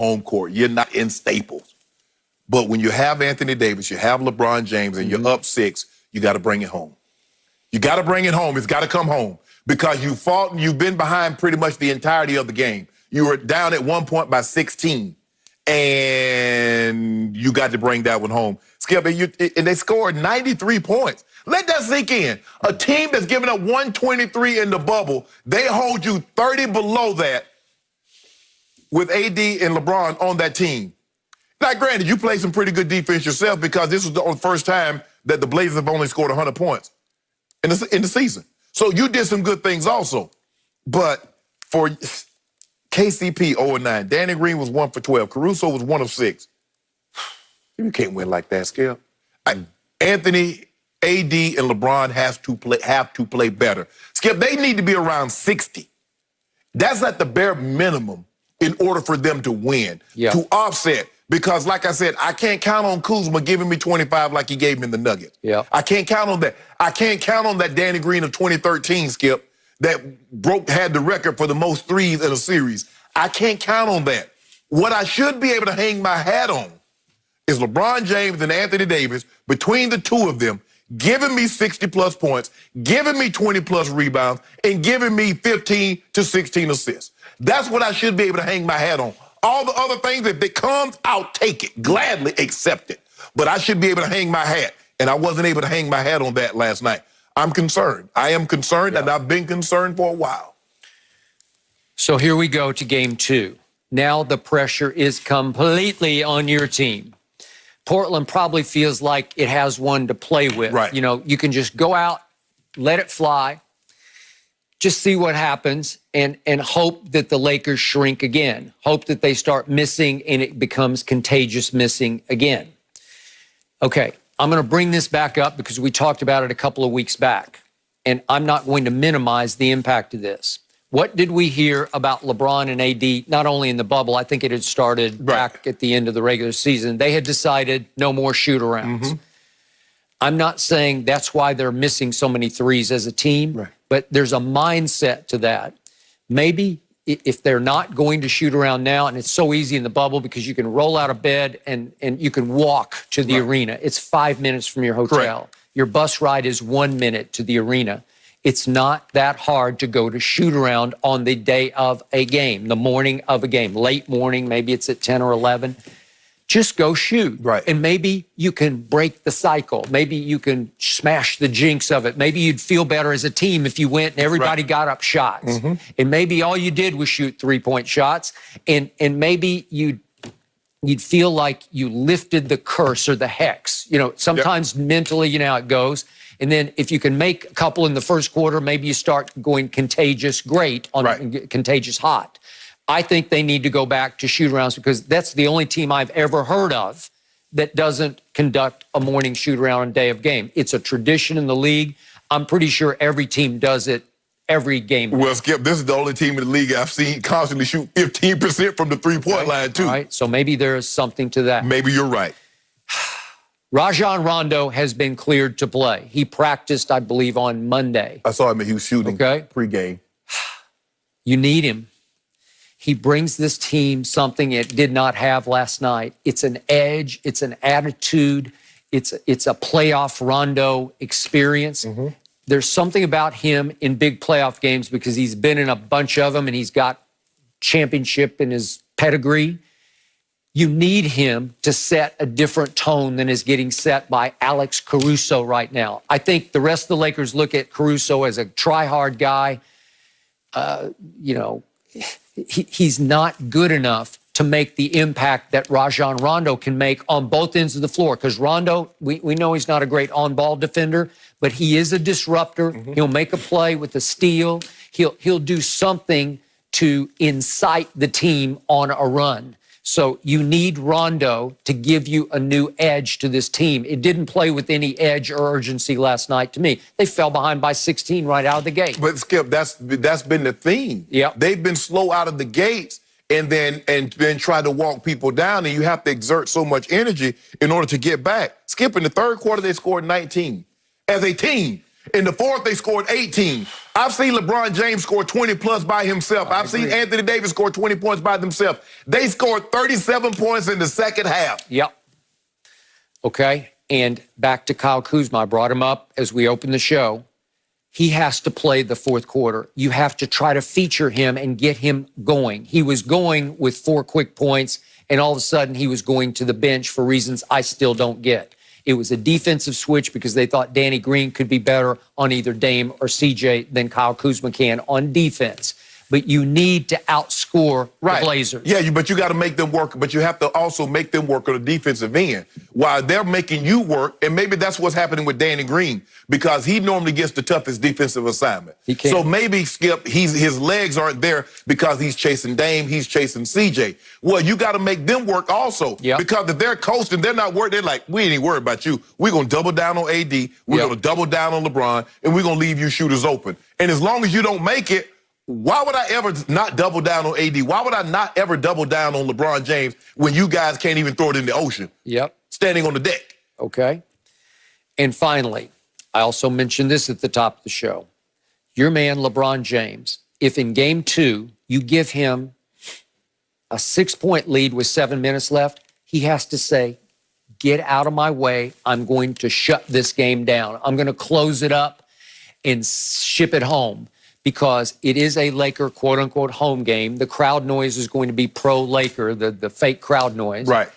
home court. You're not in Staples. But when you have Anthony Davis, you have LeBron James, and you're up 6, you got to bring it home. You got to bring it home. It's got to come home because you fought and you've been behind pretty much the entirety of the game. You were down at one point by 16, and you got to bring that one home. Skip, and they scored 93 points. Let that sink in. A team that's giving up 123 in the bubble, they hold you 30 below that with AD and LeBron on that team. Now, granted, you played some pretty good defense yourself because this was the first time that the Blazers have only scored 100 points in the season. So you did some good things also. But for KCP, 0-9. Danny Green was 1 for 12. Caruso was 1 of 6. You can't win like that, Skip. Anthony, AD, and LeBron have to play better. Skip, they need to be around 60. That's at the bare minimum in order for them to win, to offset. Because, like I said, I can't count on Kuzma giving me 25 like he gave me in the Nuggets. I can't count on that. I can't count on that Danny Green of 2013, Skip, that had the record for the most threes in a series. I can't count on that. What I should be able to hang my hat on is LeBron James and Anthony Davis, between the two of them, giving me 60-plus points, giving me 20-plus rebounds, and giving me 15 to 16 assists. That's what I should be able to hang my hat on. All the other things, if it comes, I'll take it, gladly accept it. But I should be able to hang my hat, and I wasn't able to hang my hat on that last night. I'm concerned. I am concerned, and I've been concerned for a while. So here we go to game 2. Now the pressure is completely on your team. Portland probably feels like it has one to play with. You know, you can just go out, let it fly, just see what happens, and hope that the Lakers shrink again. Hope that they start missing and it becomes contagious missing again. Okay, I'm going to bring this back up because we talked about it a couple of weeks back, and I'm not going to minimize the impact of this. What did we hear about LeBron and AD, not only in the bubble, I think it had started back at the end of the regular season. They had decided no more shoot-arounds. I'm not saying that's why they're missing so many threes as a team, but there's a mindset to that. Maybe if they're not going to shoot around now, and it's so easy in the bubble because you can roll out of bed and you can walk to the arena. It's 5 minutes from your hotel. Your bus ride is 1 minute to the arena. It's not that hard to go to shoot around on the day of a game, the morning of a game, late morning, maybe it's at 10 or 11. Just go shoot. And maybe you can break the cycle. Maybe you can smash the jinx of it. Maybe you'd feel better as a team if you went and everybody got up shots. And maybe all you did was shoot 3-point shots. And maybe you'd feel like you lifted the curse or the hex. You know, sometimes mentally, you know how it goes. And then if you can make a couple in the first quarter, maybe you start going contagious great on contagious hot. I think they need to go back to shoot-arounds because that's the only team I've ever heard of that doesn't conduct a morning shoot-around on day of game. It's a tradition in the league. I'm pretty sure every team does it every game. Well, Skip, this is the only team in the league I've seen constantly shoot 15% from the three-point line, too. All right, so maybe there is something to that. Maybe you're right. Rajon Rondo has been cleared to play. He practiced, I believe, on Monday. I saw him, he was shooting pregame. You need him. He brings this team something it did not have last night. It's an edge. It's an attitude. It's a playoff Rondo experience. There's something about him in big playoff games because he's been in a bunch of them and he's got championship in his pedigree. You need him to set a different tone than is getting set by Alex Caruso right now. I think the rest of the Lakers look at Caruso as a try-hard guy. You know, he's not good enough to make the impact that Rajon Rondo can make on both ends of the floor. Because Rondo, we know he's not a great on-ball defender, but he is a disruptor. He'll make a play with a steal. He'll do something to incite the team on a run. So you need Rondo to give you a new edge to this team. It didn't play with any edge or urgency last night to me. They fell behind by 16 right out of the gate. But Skip, that's been the theme. They've been slow out of the gates and then try to walk people down, and you have to exert so much energy in order to get back. Skip, in the third quarter, they scored 19 as a team. In the fourth, they scored 18. I've seen LeBron James score 20-plus by himself. I've seen Anthony Davis score 20 points by themselves. They scored 37 points in the second half. Yep. Okay, and back to Kyle Kuzma. I brought him up as we opened the show. He has to play the fourth quarter. You have to try to feature him and get him going. He was going with 4 quick points, and all of a sudden he was going to the bench for reasons I still don't get. It was a defensive switch because they thought Danny Green could be better on either Dame or CJ than Kyle Kuzma can on defense. But you need to outscore the Blazers. Yeah, but you got to make them work, but you have to also make them work on the defensive end while they're making you work, and maybe that's what's happening with Danny Green because he normally gets the toughest defensive assignment. He can. So maybe, Skip, his legs aren't there because he's chasing Dame, he's chasing CJ. Well, you got to make them work also because if they're coasting, they're not worried. They're like, we ain't worried about you. We're going to double down on AD, we're going to double down on LeBron, and we're going to leave you shooters open. And as long as you don't make it, why would I ever not double down on AD? Why would I not ever double down on LeBron James when you guys can't even throw it in the ocean? Yep. Standing on the deck. Okay. And finally, I also mentioned this at the top of the show. Your man, LeBron James, if in game 2 you give him a 6-point lead with 7 minutes left, he has to say, get out of my way. I'm going to shut this game down. I'm going to close it up and ship it home. Because it is a Laker, quote-unquote, home game. The crowd noise is going to be pro-Laker, the fake crowd noise. Right.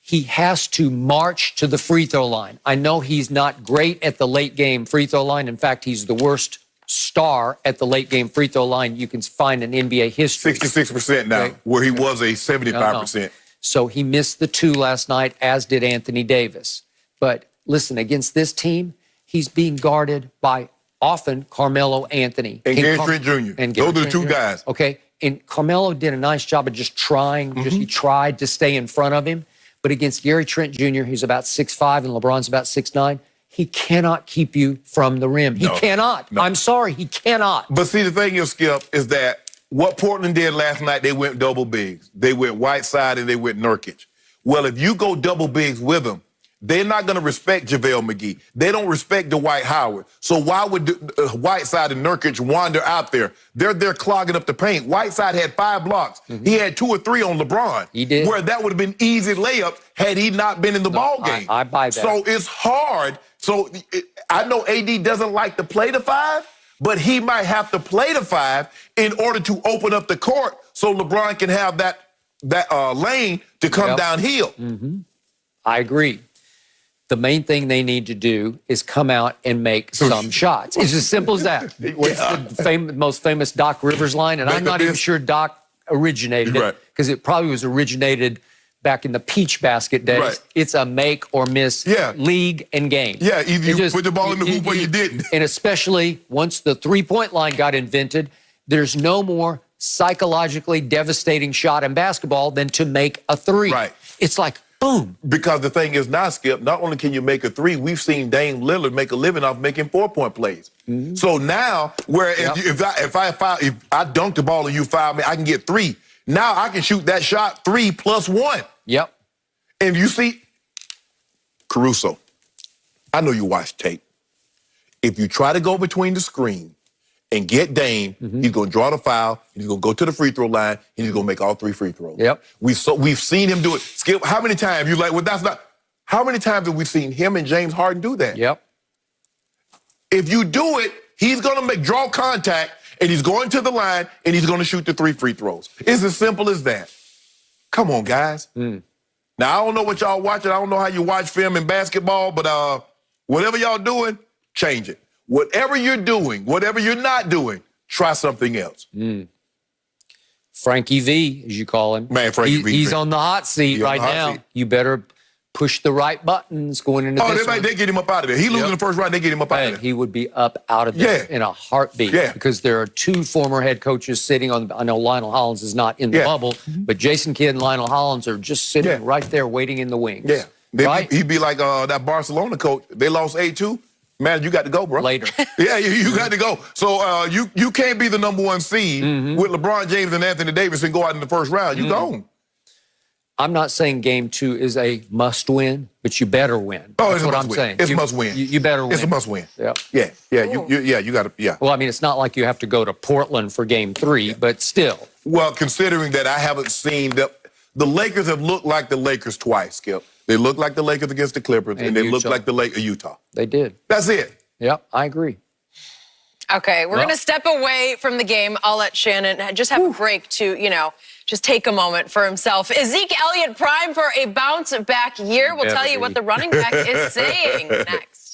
He has to march to the free throw line. I know he's not great at the late game free throw line. In fact, he's the worst star at the late game free throw line you can find in NBA history. 66% now, where he was a 75%. No. So he missed the 2 last night, as did Anthony Davis. But listen, against this team, he's being guarded by often Carmelo Anthony. And Gary Trent Jr. Those are the 2 guys. Okay. And Carmelo did a nice job of just trying. He tried to stay in front of him. But against Gary Trent Jr., who's about 6'5", and LeBron's about 6'9", he cannot keep you from the rim. He cannot. No. I'm sorry, he cannot. But see, the thing is, Skip, is that what Portland did last night, they went double bigs. They went Whiteside and they went Nurkic. Well, if you go double bigs with them, they're not going to respect JaVale McGee. They don't respect Dwight Howard. So why would Whiteside and Nurkic wander out there? They're there clogging up the paint. Whiteside had 5 blocks. He had 2 or 3 on LeBron. He did. Where that would have been easy layup had he not been in the ball game. I buy that. So it's hard. So I know AD doesn't like to play the 5, but he might have to play the 5 in order to open up the court so LeBron can have that lane to come downhill. I agree. The main thing they need to do is come out and make some shots. It's as simple as that. What's the most famous Doc Rivers line? And I'm not even sure Doc originated it because it probably was originated back in the peach basket days. It's a make or miss league and game. Yeah, either you put the ball in the hoop or you didn't. And especially once the three-point line got invented, there's no more psychologically devastating shot in basketball than to make a 3. Right. It's like, boom. Because the thing is now, Skip, not only can you make a 3, we've seen Dame Lillard make a living off making 4-point plays. So now, where if I dunk the ball and you foul me, I can get 3. Now I can shoot that shot 3 plus 1. Yep. And you see, Caruso, I know you watch tape. If you try to go between the screen and get Dame, he's going to draw the foul, he's going to go to the free throw line, and he's going to make all 3 free throws. Yep. We've seen him do it. Skip, how many times you like, well, that's not, how many times have we seen him and James Harden do that? Yep. If you do it, he's going to draw contact, and he's going to the line, and he's going to shoot the 3 free throws. It's as simple as that. Come on, guys. Now, I don't know what y'all watching. I don't know how you watch film in basketball, but whatever y'all doing, change it. Whatever you're doing, whatever you're not doing, try something else. Frankie V, as you call him. Man, Frankie V. He's on the hot seat right now. You better push the right buttons going into this one. They get him up out of there. He losing the first round, they get him up out of there. He would be up out of there in a heartbeat because there are 2 former head coaches sitting on, I know Lionel Hollins is not in the bubble, but Jason Kidd and Lionel Hollins are just sitting right there waiting in the wings. He'd be like that Barcelona coach. They lost 8-2. Man, you got to go, bro. Later. You got to go. So you can't be the number 1 seed with LeBron James and Anthony Davis and go out in the first round. You gone. I'm not saying game 2 is a must win, but you better win. Oh, That's it's what a I'm must saying. win. It's a must win. You better win. It's a must win. Yeah. You got to, yeah. Well, I mean, it's not like you have to go to Portland for game 3, but still. Well, considering that I haven't seen the Lakers have looked like the Lakers twice, Skip. They looked like the Lakers against the Clippers, and they looked like the Utah. They did. That's it. Yep, I agree. Okay, we're going to step away from the game. I'll let Shannon just have a break to, just take a moment for himself. Is Zeke Elliott prime for a bounce-back year? We'll tell you what the running back is saying next.